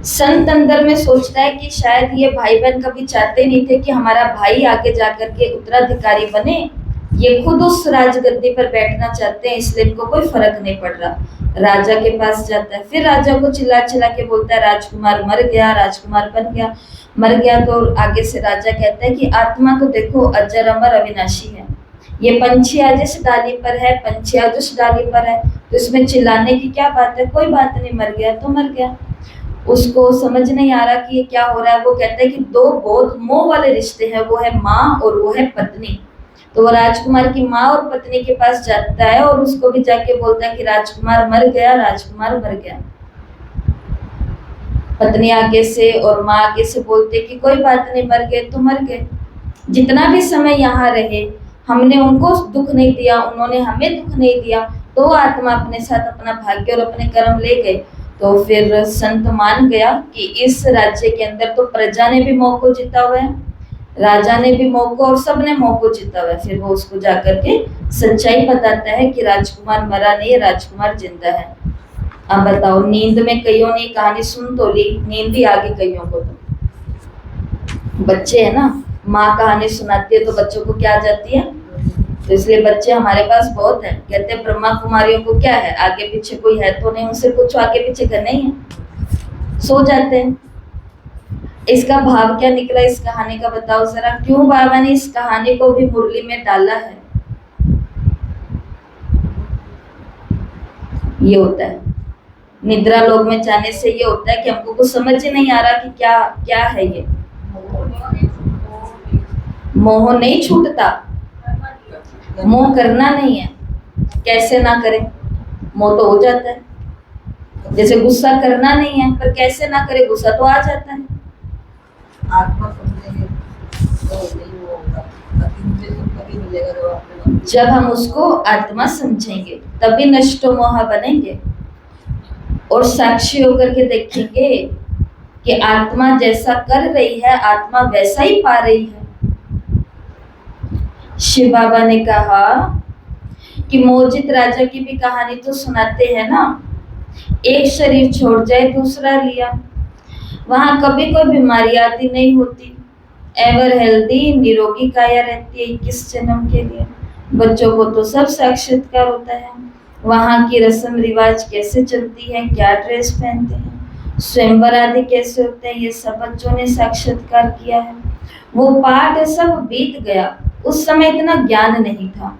संत अंदर में सोचता है कि शायद ये भाई बहन कभी चाहते नहीं थे कि हमारा भाई आगे जाकर के उत्तराधिकारी बने, ये खुद उस राजगद्दी पर बैठना चाहते हैं, इसलिए इनको कोई फर्क नहीं पड़ रहा। राजा के पास जाता है, फिर राजा को चिल्ला चिल्ला के बोलता है राजकुमार मर गया, राजकुमार बन गया, मर गया। तो आगे से राजा कहता है कि आत्मा तो देखो अजर अमर अविनाशी है, ये पंछी आज इस डाली पर है, पंछी आज उस डाली पर है, तो इसमें चिल्लाने की क्या बात है, कोई बात नहीं, मर गया तो मर गया। उसको समझ नहीं आ रहा कि ये क्या हो रहा है। वो कहता है कि दो बहुत मोह वाले रिश्ते हैं, वो है माँ और वो है पत्नी। तो वो राजकुमार की माँ और पत्नी के पास जाता है और उसको भी जाके बोलता है कि राजकुमार मर गया, राजकुमार मर गया। पत्नी आगे से और माँ आगे से बोलते कि कोई बात नहीं, मर गए तो मर गए, जितना भी समय यहाँ रहे हमने उनको दुख नहीं दिया, उन्होंने हमें दुख नहीं दिया, तो आत्मा अपने साथ अपना भाग्य और अपने कर्म ले गए। तो फिर संत मान गया कि इस राज्य के अंदर तो प्रजा ने भी मोह को जीता हुआ है, राजा ने भी मोह को, और सबने मोह को जीता हुआ है। फिर वो उसको जाकर के सच्चाई बताता है कि राजकुमार मरा नहीं, राजकुमार जिंदा है। अब बताओ, नींद में कईयों ने कहानी सुन तो ली, नींद ही आ गई कईयों को। तो बच्चे है ना, माँ कहानी सुनाती है तो बच्चों को क्या आ जाती है, तो इसलिए बच्चे हमारे पास बहुत है। कहते हैं ब्रह्मा कुमारियों को क्या है, आगे पीछे कोई है तो नहीं, उनसे कुछ आगे पीछे करना ही है, सो जाते हैं। इसका भाव क्या निकला इस कहानी का, बताओ जरा, क्यों बाबा ने इस कहानी को भी मुरली में डाला है। ये होता है निद्रा लोक में जाने से, ये होता है कि हमको कुछ समझ ही नहीं आ रहा कि क्या क्या है ये। मोह नहीं छूटता, मोह करना नहीं है, कैसे ना करें, मोह तो हो जाता है। जैसे गुस्सा करना नहीं है, पर कैसे ना करे, गुस्सा तो आ जाता है। आत्मा समझेंगे तो नहीं वो होगा, कभी मिलेगा। जब हम उसको आत्मा समझेंगे तभी नष्टो मोह बनेंगे, और साक्षी होकर के देखेंगे कि आत्मा जैसा कर रही है आत्मा वैसा ही पा रही है। शिव बाबा ने कहा कि मोहजित राजा की भी कहानी तो सुनाते हैं ना, एक शरीर छोड़ जाए दूसरा लिया, वहां कभी कोई बीमारी आती नहीं होती, एवर हेल्दी निरोगी काया रहती है 21 जन्म के लिए। बच्चों को तो सब साक्षात्कार होता है, वहां की रस्म रिवाज कैसे चलती है, क्या ड्रेस पहनते हैं, स्वयंवर आदि कैसे होते हैं, ये सब बच्चों ने साक्षात्कार किया है। वो पाठ सब बीत गया, उस समय इतना ज्ञान नहीं था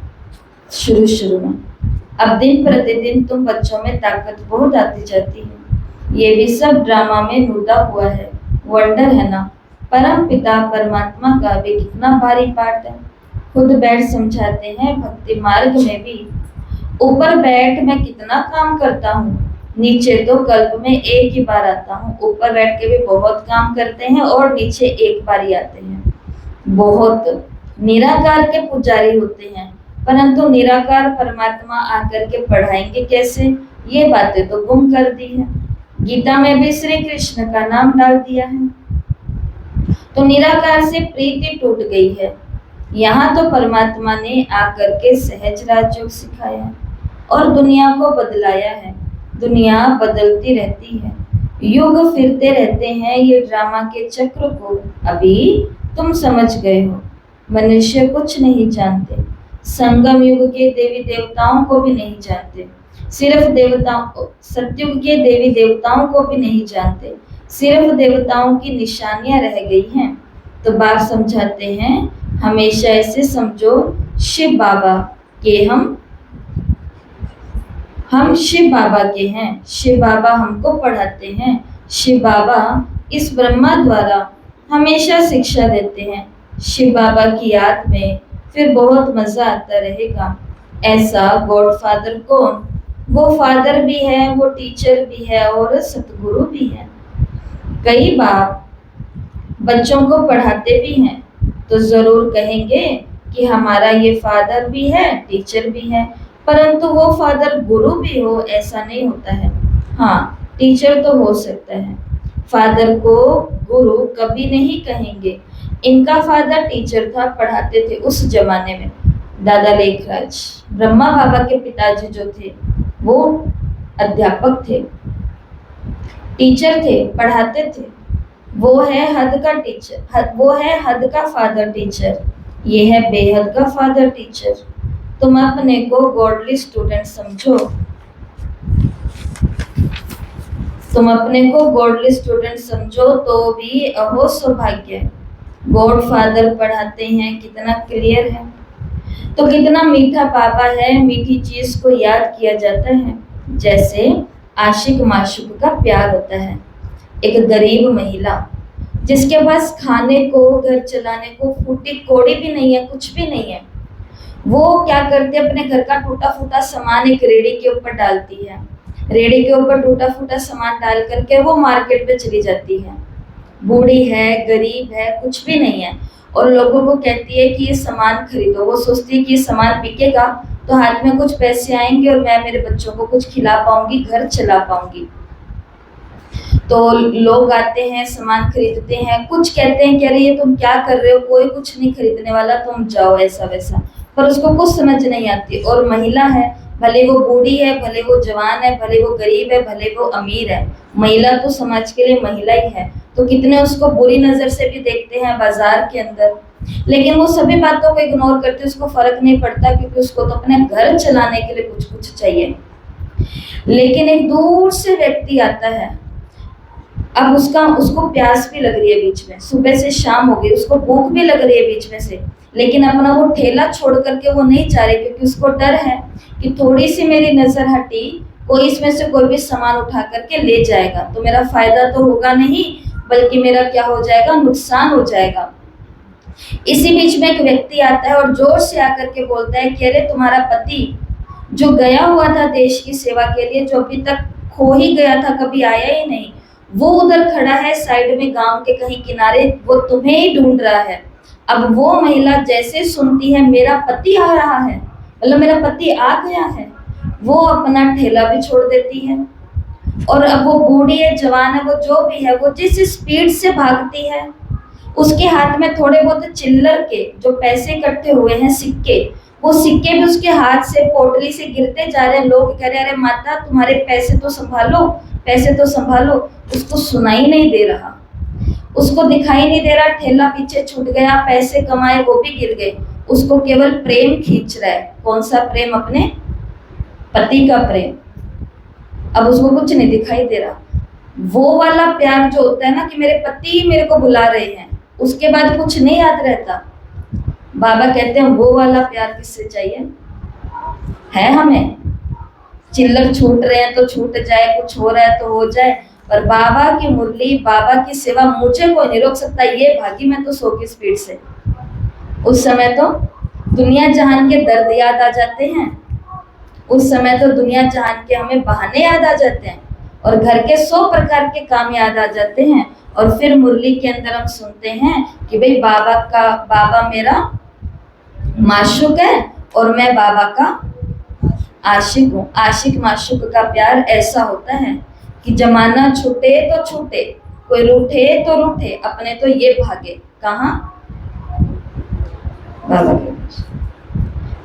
शुरू में। अब दिन प्रतिदिन तुम बच्चों में ताकत बहुत आती जाती है, ये भी सब ड्रामा में नुदा हुआ है। वंडर है ना, परम पिता परमात्मा का भी कितना भारी पाठ है। खुद बैठ समझाते हैं भक्ति मार्ग में भी, ऊपर बैठ मैं कितना काम करता हूँ, नीचे तो कल्प में एक ही बार आता हूँ। ऊपर बैठ के भी बहुत काम करते हैं और नीचे एक बार ही आते हैं। बहुत निराकार के पुजारी होते हैं, परंतु निराकार परमात्मा आकर के पढ़ाएंगे कैसे, ये बातें तो गुम कर दी है। गीता में भी श्री कृष्ण का नाम डाल दिया है, तो निराकार से प्रीति टूट गई है। यहाँ तो परमात्मा ने आकर के सहज राजयोग सिखाया और दुनिया को बदलाया है। दुनिया बदलती रहती है, युग फिरते रहते हैं, ये ड्रामा के चक्र को अभी तुम समझ गए हो। मनुष्य कुछ नहीं जानते, संगम युग के देवी देवताओं को भी नहीं जानते, सिर्फ देवताओं, सतयुग के देवी देवताओं को भी नहीं जानते, सिर्फ देवताओं की निशानियां रह गई हैं। तो बाप समझाते हैं हमेशा ऐसे समझो शिव बाबा के हम शिव बाबा के हैं, शिव बाबा हमको पढ़ाते हैं, शिव बाबा इस ब्रह्मा द्वारा हमेशा शिक्षा देते हैं। शिव बाबा की याद में फिर बहुत मजा आता रहेगा। ऐसा गॉड फादर कौन? वो फादर भी है, वो टीचर भी है और सतगुरु भी है। कई बार बच्चों को पढ़ाते भी हैं तो जरूर कहेंगे कि हमारा ये फादर भी है, टीचर भी है, परंतु वो फादर गुरु भी हो ऐसा नहीं होता है। हाँ, टीचर तो हो सकता है, फादर को गुरु कभी नहीं कहेंगे। इनका फादर टीचर था, पढ़ाते थे उस जमाने में। दादा लेखराज ब्रह्मा बाबा के पिताजी जो थे वो अध्यापक थे, टीचर थे, पढ़ाते थे। वो है हद का टीचर, वो है हद का फादर टीचर, ये है बेहद का फादर टीचर। तुम अपने को गॉडली स्टूडेंट समझो, तुम अपने को गॉडली स्टूडेंट समझो तो भी अहो सौभाग्य। गॉड फादर पढ़ाते हैं, कितना क्लियर है। तो कितना मीठा बाबा है, मीठी चीज को याद किया जाता है। जैसे आशिक माशूक का प्यार होता है। एक गरीब महिला जिसके पास खाने को, घर चलाने को फूटी कौड़ी भी नहीं है, कुछ भी नहीं है, वो क्या करती है, अपने घर का टूटा फूटा सामान एक रेड़ी के ऊपर डालती है। रेड़ी के ऊपर टूटा फूटा सामान डाल करके वो मार्केट में चली जाती है। बूढ़ी है, गरीब है, कुछ भी नहीं है, और लोगों को कहती है कि ये सामान खरीदो। वो सोचती है कि ये सामान बिकेगा तो हाथ में कुछ पैसे आएंगे और मैं मेरे बच्चों को कुछ खिला पाऊंगी, घर चला पाऊंगी। तो लोग आते हैं, सामान खरीदते हैं, कुछ कहते हैं कि अरे ये तुम क्या कर रहे हो, कोई कुछ नहीं खरीदने वाला, तुम जाओ, ऐसा वैसा, पर उसको कुछ समझ नहीं आती। और महिला है, भले वो बूढ़ी है, भले वो जवान है, भले वो गरीब है, भले वो अमीर है, महिला तो समाज के लिए महिला ही है। तो कितने उसको बुरी नजर से भी देखते हैं बाजार के अंदर, लेकिन वो सभी बातों को इग्नोर करते, उसको फर्क नहीं पड़ता, क्योंकि उसको तो अपने घर चलाने के लिए कुछ कुछ चाहिए। लेकिन एक दूर से व्यक्ति आता है, अब उसको प्यास भी लग रही है बीच में, सुबह से शाम हो गई, उसको भूख भी लग रही है बीच में से, लेकिन अपना वो ठेला छोड़ करके वो नहीं जा रहे, क्योंकि उसको डर है कि थोड़ी सी मेरी नजर हटी, कोई इसमें से कोई भी सामान उठा करके ले जाएगा तो मेरा फायदा तो होगा नहीं, बल्कि मेरा क्या हो जाएगा, नुकसान हो जाएगा। इसी बीच में एक व्यक्ति आता है और जोर से आकर के बोलता है कि अरे तुम्हारा पति जो गया हुआ था देश की सेवा के लिए, जो अभी तक खो ही गया था, कभी आया ही नहीं, वो उधर खड़ा है साइड में गांव के कहीं किनारे, वो तुम्हें ही ढूंढ रहा है। अब वो महिला जैसे सुनती है मेरा पति आ रहा है, मतलब मेरा पति आ गया है, वो अपना ठेला भी छोड़ देती है। और अब वो बूढ़ी है, जवान है, वो जो भी है, वो जिस स्पीड से भागती है, उसके हाथ में थोड़े बहुत चिल्लर के जो पैसे इकट्ठे हुए हैं, सिक्के, वो सिक्के भी उसके हाथ से पोटली से गिरते जा रहे हैं। लोग कह रहे अरे माता तुम्हारे पैसे तो संभालो, पैसे तो संभालो। उसको सुनाई नहीं दे रहा, उसको दिखाई नहीं दे रहा, ठेला पीछे छूट गया, पैसे कमाए वो भी गिर गए, उसको केवल प्रेम खींच रहा है। कौन सा प्रेम? अपने पति का प्रेम। अब उसको कुछ नहीं दिखाई दे रहा। वो वाला प्यार जो होता है ना कि मेरे पति मेरे को बुला रहे हैं, उसके बाद कुछ नहीं याद रहता। बाबा कहते हैं वो वाला प्यार किससे चाहिए है हमें? चिल्लर छूट रहे हैं तो छूट जाए, कुछ हो रहा है तो हो जाए, पर बाबा की मुरली, बाबा की सेवा मुझे कोई नहीं रोक सकता। ये भागी मैं तो 100 की स्पीड से। उस समय तो दुनिया जहान के दर्द याद आ जाते हैं, उस समय तो दुनिया जहान के हमें बहाने याद आ जाते हैं, और घर के 100 प्रकार के काम याद आ जाते हैं। और फिर मुरली के अंदर हम सुनते हैं कि भाई बाबा मेरा माशूक है और मैं बाबा का आशिक हूँ। आशिक माशूक का प्यार ऐसा होता है कि जमाना छूटे तो छूटे, कोई रूठे तो रूठे, अपने तो ये भागे कहाँ? बाबा के पास।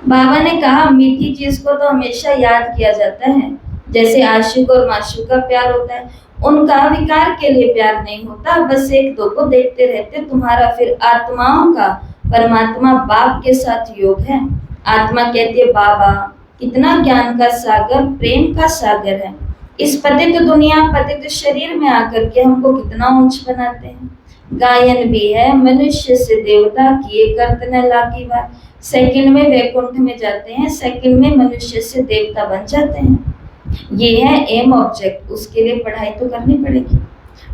बाबा ने कहा मीठी चीज को तो हमेशा याद किया जाता है, जैसे आशिक और माशूक का प्यार होता है। उनका विकार के लिए प्यार नहीं होता, बस एक दो को देखते रहते। तुम्हारा फिर आत्माओं का परमात्मा बाप के साथ योग है। आत्मा कहती है बाबा कितना ज्ञान का सागर, प्रेम का सागर है। इस पतित दुनिया, पतित शरीर में आकर के हमको कितना ऊंच बनाते हैं। गायन भी है, मनुष्य से देवता किए करतन लागी बात। सेकंड में वैकुंठ में जाते हैं, सेकंड में मनुष्य से देवता बन जाते हैं। ये है एम ऑब्जेक्ट, उसके लिए पढ़ाई तो करनी पड़ेगी।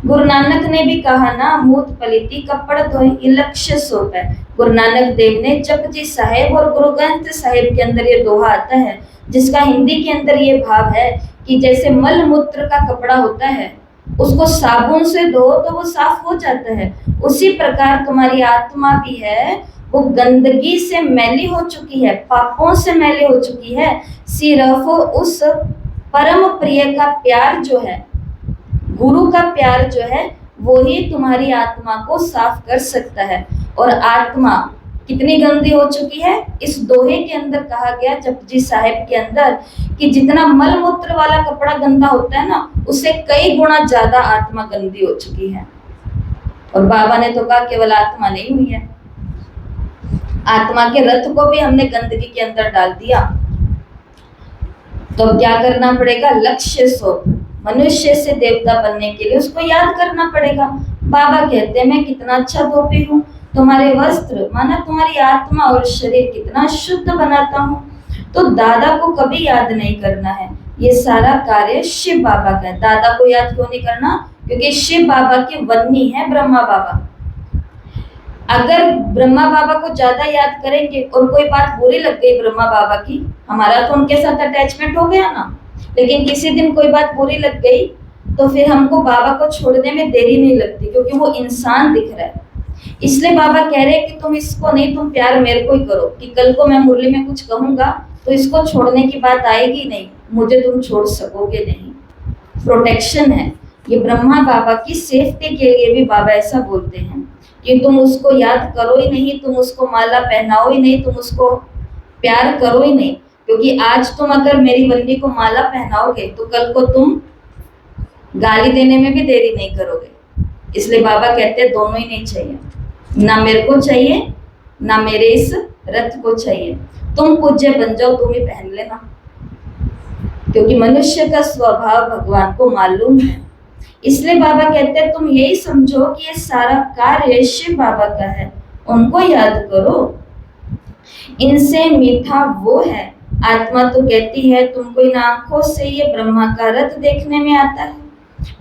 गुरु नानक ने भी कहा ना, मूत पलिती कपड़ धोए, ये लक्ष्य सोप है। गुरु नानक देव ने जपजी साहेब और गुरु ग्रंथ साहिब के अंदर ये दोहा आता है, जिसका हिंदी के अंदर ये भाव है कि जैसे मल मूत्र का कपड़ा होता है, उसको साबुन से धो तो वो साफ हो जाता है, उसी प्रकार तुम्हारी आत्मा भी है, वो गंदगी से मैली हो चुकी है, पापों से मैली हो चुकी है। सिर्फ उस परम प्रिय का प्यार जो है, गुरु का प्यार जो है, वो ही तुम्हारी आत्मा को साफ कर सकता है। और आत्मा कितनी गंदी हो चुकी है, इस दोहे के अंदर कहा गया जपजी साहिब के अंदर कि जितना मल मूत्र वाला कपड़ा गंदा होता है ना, उससे कई गुना ज्यादा आत्मा गंदी हो चुकी है। और बाबा ने तो कहा केवल आत्मा नहीं हुई है, आत्मा के रथ को भी हमने गंदगी के अंदर डाल दिया। तो क्या करना पड़ेगा? लक्ष्य सो मनुष्य से देवता बनने के लिए उसको याद करना पड़ेगा। बाबा कहते हैं मैं कितना अच्छा धोबी हूँ, तुम्हारे वस्त्र माना तुम्हारी आत्मा और शरीर कितना शुद्ध बनाता हूँ। तो दादा को कभी याद नहीं करना है, ये सारा कार्य शिव बाबा का है। दादा को याद क्यों नहीं करना? क्योंकि शिव बाबा की वन्नी है ब्रह्मा बाबा। अगर ब्रह्मा बाबा को ज्यादा याद करेंगे और कोई बात बुरी लग गई ब्रह्मा बाबा की, हमारा तो उनके साथ अटैचमेंट हो गया ना, लेकिन किसी दिन कोई बात बुरी लग गई तो फिर हमको बाबा को छोड़ने में देरी नहीं लगती, क्योंकि वो इंसान दिख रहा है। इसलिए बाबा कह रहे हैं कि तुम इसको नहीं, तुम प्यार मेरे को ही करो, कि कल को मैं मुरली में कुछ कहूंगा तो इसको छोड़ने की बात आएगी नहीं, मुझे तुम छोड़ सकोगे नहीं। प्रोटेक्शन है ये, ब्रह्मा बाबा की सेफ्टी के लिए भी बाबा ऐसा बोलते हैं कि तुम उसको याद करो ही नहीं, तुम उसको माला पहनाओ ही नहीं, तुम उसको प्यार करो ही नहीं, क्योंकि आज तुम अगर मेरी वल्ली को माला पहनाओगे तो कल को तुम गाली देने में भी देरी नहीं करोगे। इसलिए बाबा कहते हैं दोनों ही नहीं चाहिए, ना मेरे को चाहिए ना मेरे इस रथ को चाहिए। तुम पूज्य बन जाओ, तुम ही पहन लेना, क्योंकि मनुष्य का स्वभाव भगवान को मालूम है। इसलिए बाबा कहते हैं तुम यही समझो कि ये सारा कार्य शिव बाबा का है, उनको याद करो। इनसे मीठा वो है, आत्मा तो कहती है तुमको इन आंखों से ये ब्रह्मा का रथ देखने में आता है,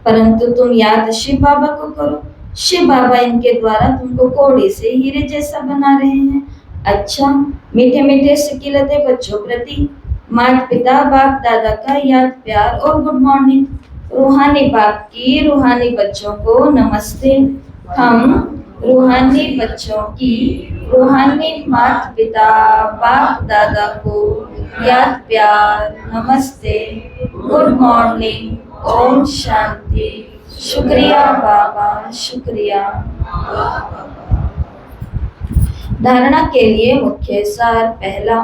परंतु तुम याद शिव बाबा को करो। शिव बाबा इनके द्वारा तुमको कौड़ी से हीरे जैसा बना रहे हैं। अच्छा, मीठे मीठे सिकिलते बच्चों प्रति माता पिता बाप दादा का याद प्यार और गुड मॉर्निंग। रूहानी बाप की रूहानी बच्चों को नमस्ते। हम रूहानी बच्चों की रूहानी माता पिता बाप दादा को याद प्यार नमस्ते, गुड मॉर्निंग, ओम शांति। शुक्रिया बाबा, शुक्रिया। धारणा के लिए मुख्य सार। पहला,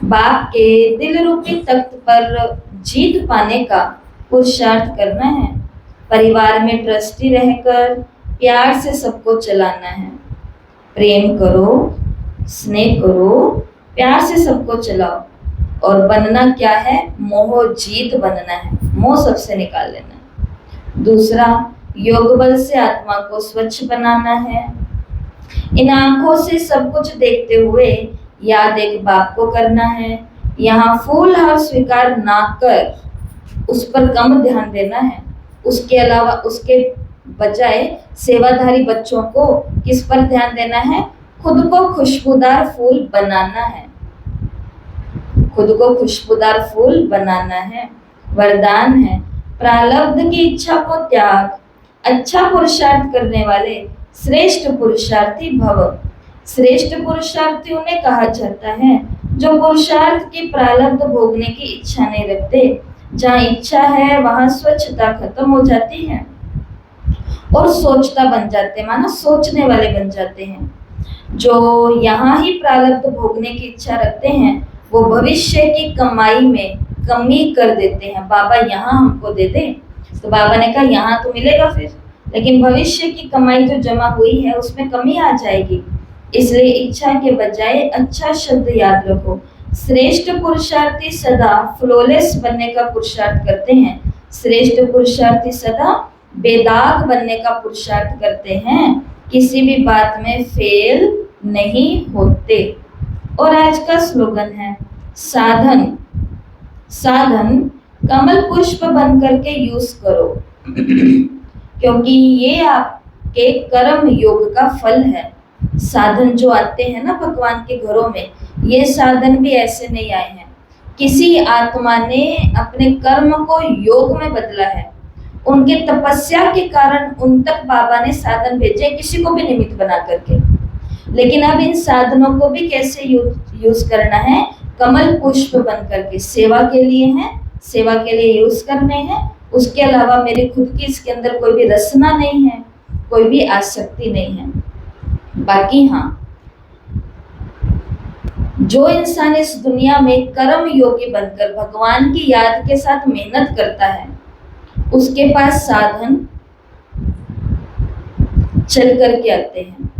बाप के दिल रूपी तख्त पर जीत पाने का पुरुषार्थ करना है। परिवार में ट्रस्टी रहकर प्यार से सबको चलाना है। प्रेम करो, स्नेह करो, प्यार से सबको चलाओ। और बनना क्या है? मोह जीत बनना है, मोह सबसे निकाल लेना है। दूसरा, योग बल से आत्मा को स्वच्छ बनाना है। इन आंखों से सब कुछ देखते हुए याद एक बाप को करना है। यहाँ फूल हार स्वीकार ना कर उस पर कम ध्यान देना है। उसके अलावा उसके बजाय सेवाधारी बच्चों को किस पर ध्यान देना है? खुद को खुशबूदार फूल बनाना है, खुद को खुशबूदार फूल बनाना है। वरदान है, प्रारब्ध की इच्छा को त्याग, अच्छा पुरुषार्थ करने वाले श्रेष्ठ पुरुषार्थी भव। श्रेष्ठ पुरुषार्थी उन्हें कहा जाता है जो पुरुषार्थ की प्रारब्ध भोगने की इच्छा नहीं रखते। जहाँ इच्छा है वहाँ स्वच्छता खत्म हो जाती है और सोचता बन जाते हैं, माना सोचने वाले बन जाते हैं। जो यहाँ ही प्रारब्ध भोगने की इच्छा रखते हैं वो भविष्य की कमाई में कमी कर देते हैं। बाबा यहाँ हमको दे दे, तो बाबा ने कहा यहाँ तो मिलेगा फिर, लेकिन भविष्य की कमाई जो जमा हुई है उसमें कमी आ जाएगी। इसलिए इच्छा के बजाय अच्छा शब्द याद रखो। श्रेष्ठ पुरुषार्थी सदा फ्लॉलेस बनने का पुरुषार्थ करते हैं। श्रेष्ठ पुरुषार्थी सदा बेदाग बनने का पुरुषार्थ करते हैं, किसी भी बात में फेल नहीं होते। और आज का स्लोगन है, साधन साधन कमल पुष्प बन करके यूज करो क्योंकि ये आपके कर्म योग का फल है। साधन जो आते हैं ना भगवान के घरों में, ये साधन भी ऐसे नहीं आए हैं। किसी आत्मा ने अपने कर्म को योग में बदला है, उनके तपस्या के कारण उन तक बाबा ने साधन भेजे, किसी को भी निमित्त बना करके। लेकिन अब इन साधनों को भी कैसे यूज करना है, कमल पुष्प बन करके सेवा के लिए है, सेवा के लिए यूज करने हैं। उसके अलावा मेरी खुद की इसके अंदर कोई भी रसना नहीं है, कोई भी आसक्ति नहीं है। बाकी हाँ, जो इंसान इस दुनिया में कर्म योगी बनकर भगवान की याद के साथ मेहनत करता है, उसके पास साधन चल करके आते हैं।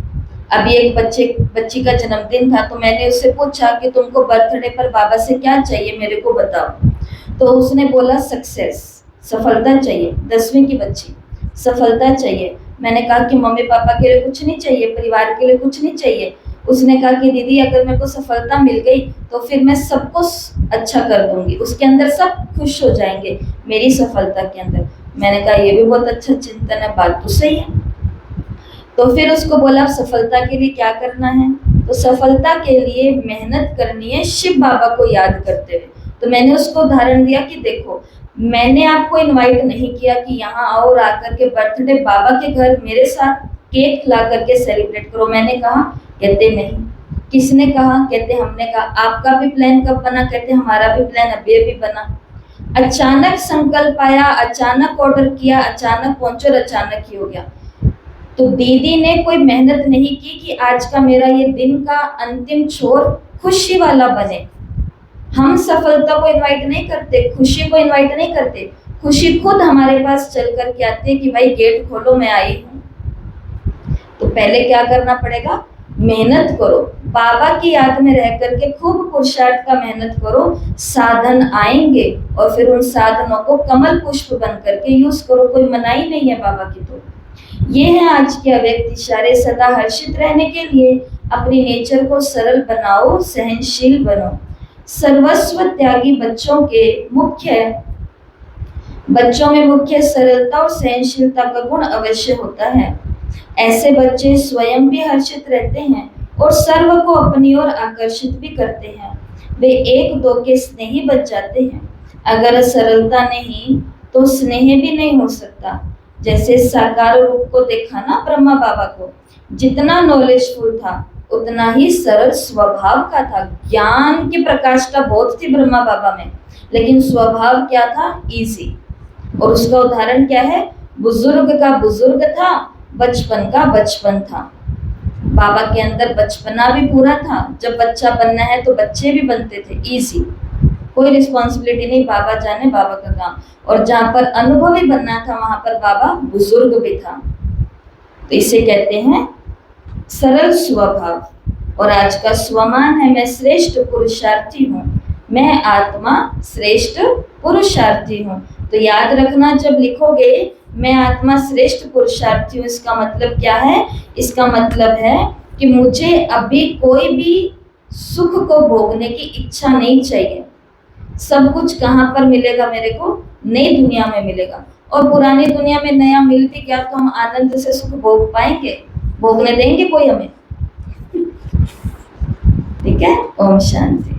अभी एक बच्ची का जन्मदिन था, तो मैंने उससे पूछा कि तुमको बर्थडे पर बाबा से क्या चाहिए, मेरे को बताओ। तो उसने बोला सक्सेस, सफलता चाहिए। 10वीं की बच्ची, सफलता चाहिए। मैंने कहा कि मम्मी पापा के लिए कुछ नहीं चाहिए, परिवार के लिए कुछ नहीं चाहिए। उसने कहा कि दीदी अगर मेरे को सफलता मिल गई तो फिर मैं सबको अच्छा कर दूंगी, उसके अंदर सब खुश हो जाएंगे मेरी सफलता के अंदर। मैंने कहा ये भी बहुत अच्छा चिंतन है, बात तो सही है। तो फिर उसको बोला सफलता के लिए क्या करना है, तो सफलता के लिए मेहनत करनी है शिव बाबा को याद करते हुए। तो मैंने उसको उदाहरण दिया कि देखो, मैंने आपको इनवाइट नहीं किया कि यहाँ आओ और आकर के बर्थडे बाबा के घर मेरे साथ केक ला करके सेलिब्रेट करो। मैंने कहा, कहते नहीं। किसने कहा, कहते हमने कहा। आपका भी प्लान कब बना, कहते हमारा भी प्लान अभी अभी बना। अचानक संकल्प आया, अचानक ऑर्डर किया, अचानक पहुंचे और अचानक ही हो गया। तो दीदी ने कोई मेहनत नहीं की कि आज का मेरा ये दिन का अंतिम छोर खुशी वाला बने। हम सफलता को इनवाइट नहीं करते, खुशी को इनवाइट नहीं करते। खुशी खुद हमारे पास चल कर के आती है कि भाई गेट खोलो, मैं आई हूँ। तो पहले क्या करना पड़ेगा, मेहनत करो, बाबा की याद में रह करके खूब पुरुषार्थ का मेहनत करो। साधन आएंगे और फिर उन साधनों को कमल पुष्प बन करके यूज करो। कोई मनाही नहीं है बाबा की। तो ये है आज के अव्यक्त इशारे। सदा हर्षित रहने के लिए अपनी नेचर को सरल बनाओ, सहनशील बनो। सर्वस्व त्यागी बच्चों में मुख्य सरलता और सहनशीलता का गुण अवश्य होता है। ऐसे बच्चे स्वयं भी हर्षित रहते हैं और सर्व को अपनी ओर आकर्षित भी करते हैं। वे एक दो के स्नेही बन जाते हैं। अगर सरलता नहीं तो स्नेह भी नहीं हो सकता। जैसे साकार रूप को देखा ना ब्रह्मा बाबा को, जितना नॉलेजफुल था उतना ही सरल स्वभाव का था। ज्ञान की प्रकाष्ठा बहुत थी ब्रह्मा बाबा में, लेकिन स्वभाव क्या था, इजी। और उसका उदाहरण क्या है, बुजुर्ग का बुजुर्ग था, बचपन का बचपन था। बाबा के अंदर बचपना भी पूरा था। जब बच्चा बनना है तो बच्चे भी बनते थे, इजी, कोई रिस्पॉन्सिबिलिटी नहीं, बाबा जाने बाबा का काम। और जहाँ पर अनुभवी बनना था वहां पर बाबा बुजुर्ग भी था। तो इसे कहते हैं सरल स्वभाव। और आज का स्वमान है, मैं श्रेष्ठ पुरुषार्थी हूँ, मैं आत्मा श्रेष्ठ पुरुषार्थी हूँ। तो याद रखना, जब लिखोगे मैं आत्मा श्रेष्ठ पुरुषार्थी हूँ, इसका मतलब क्या है, इसका मतलब है कि मुझे अभी कोई भी सुख को भोगने की इच्छा नहीं चाहिए। सब कुछ कहाँ पर मिलेगा मेरे को, नई दुनिया में मिलेगा। और पुरानी दुनिया में नया मिल भी गया तो हम आनंद से सुख भोग पाएंगे, भोगने देंगे कोई हमें? ठीक है, ओम शांति।